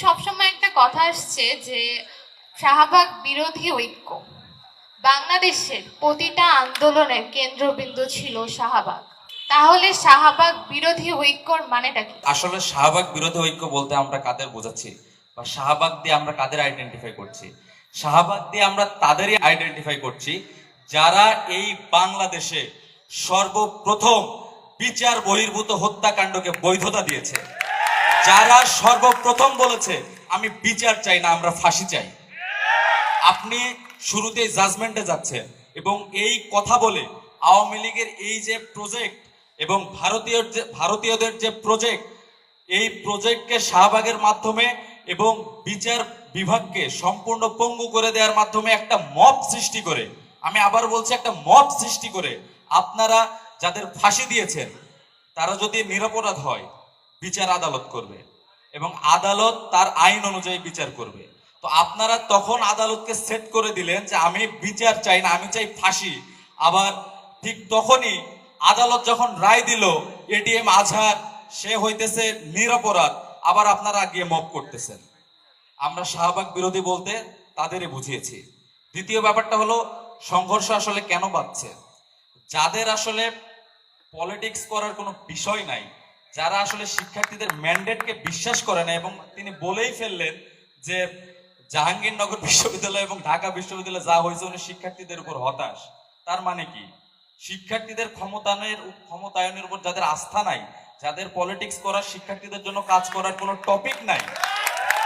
সবসময় একটা কথা আসছে যে শাহবাগ বিরোধী ঐক্য। বাংলাদেশের প্রতিটা আন্দোলনের কেন্দ্রবিন্দু ছিল শাহবাগ। তাহলে শাহবাগ বিরোধী ঐক্যর মানেটা কি? আসলে শাহবাগ বিরোধী ঐক্য বলতে আমরা কাদের বোঝাচ্ছি বা শাহবাগ দিয়ে আমরা কাদের আইডেন্টিফাই করছি? শাহবাগ দিয়ে আমরা তাদেরই আইডেন্টিফাই করছি যারা এই বাংলাদেশে সর্বপ্রথম বিচার বহির্ভূত হত্যাকাণ্ডকে বৈধতা দিয়েছে, যারা সর্বপ্রথম বলেছে আমি বিচার চাই না, আমরা ফাঁসি চাই। আপনি শুরুতেই জাজমেন্টে যাচ্ছেন এবং এই কথা বলে আওয়ামী লীগের এই যে প্রজেক্ট এবং ভারতীয়দের যে প্রজেক্ট, এই প্রজেক্টকে শাহবাগের মাধ্যমে এবং বিচার বিভাগকে সম্পূর্ণ পঙ্গু করে দেওয়ার মাধ্যমে একটা মব সৃষ্টি করে, আমি আবার বলছি একটা মব সৃষ্টি করে আপনারা যাদের ফাঁসি দিয়েছেন তারা যদি নিরপরাধ হয় বিচার আদালত করবে এবং আদালত তার আইন অনুযায়ী বিচার করবে। তো আপনারা তখন আদালতকে সেট করে দিলেন যে আমি বিচার চাই না, আমি চাই ফাঁসি। আবার ঠিক তখনই আদালত যখন রায় দিল এটিএম আজহার সে হইতেছে নিরপরাধ, আবার আপনারা গিয়ে মব করতেছেন। আমরা শাহবাগ বিরোধী বলতে তাদেরই বুঝিয়েছি। দ্বিতীয় ব্যাপারটা হলো সংঘর্ষ আসলে কেন বাড়ছে? যাদের আসলে পলিটিক্স করার কোনো বিষয় নাই, যারা আসলে শিক্ষার্থীদের ম্যান্ডেটকে বিশ্বাস করে না, এবং তিনি বলেই ফেললেন যে জাহাঙ্গীরনগর বিশ্ববিদ্যালয় এবং ঢাকা বিশ্ববিদ্যালয় যা হয়েছে উনি শিক্ষার্থীদের উপর হতাশ। তার মানে কি? শিক্ষার্থীদের ক্ষমতায়নের উপর যাদের আস্থা নাই, যাদের পলিটিক্স করার, শিক্ষার্থীদের জন্য কাজ করার কোনো টপিক নাই,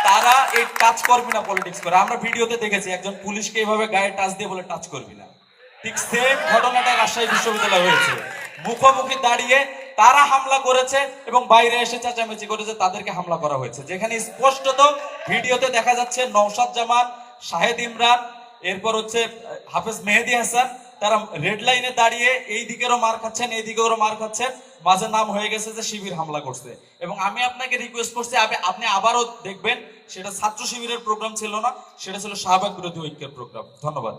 তারা এই টাচ করবি না পলিটিক্স করে। আমরা ভিডিওতে দেখেছি একজন পুলিশকে এইভাবে গায়ে টাচ দিয়ে বলে টাচ করবি না। ঠিক সেম ঘটনাটা রাজশাহী বিশ্ববিদ্যালয় হয়েছে। মুখোমুখি দাঁড়িয়ে তারা হামলা করেছে এবং বাইরে এসে চেঁচামেচি করেছে তাদেরকে হামলা করা হয়েছে, যেখানে স্পষ্টত ভিডিওতে দেখা যাচ্ছে নওশাদ জামান, শাহেদ ইমরান, এরপর হচ্ছে হাফেজ মেহেদী হাসান, তারা রেড লাইনে দাঁড়িয়ে এই দিকেরও মার খাচ্ছেন, এই দিকেরও মার খাচ্ছেন, মাঝে নাম হয়ে গেছে যে শিবির হামলা করছে। এবং আমি আপনাকে রিকোয়েস্ট করছি আপনি আবারও দেখবেন সেটা ছাত্র শিবিরের প্রোগ্রাম ছিল না, সেটা ছিল শাহবাগ বিরোধী ঐক্যের প্রোগ্রাম। ধন্যবাদ।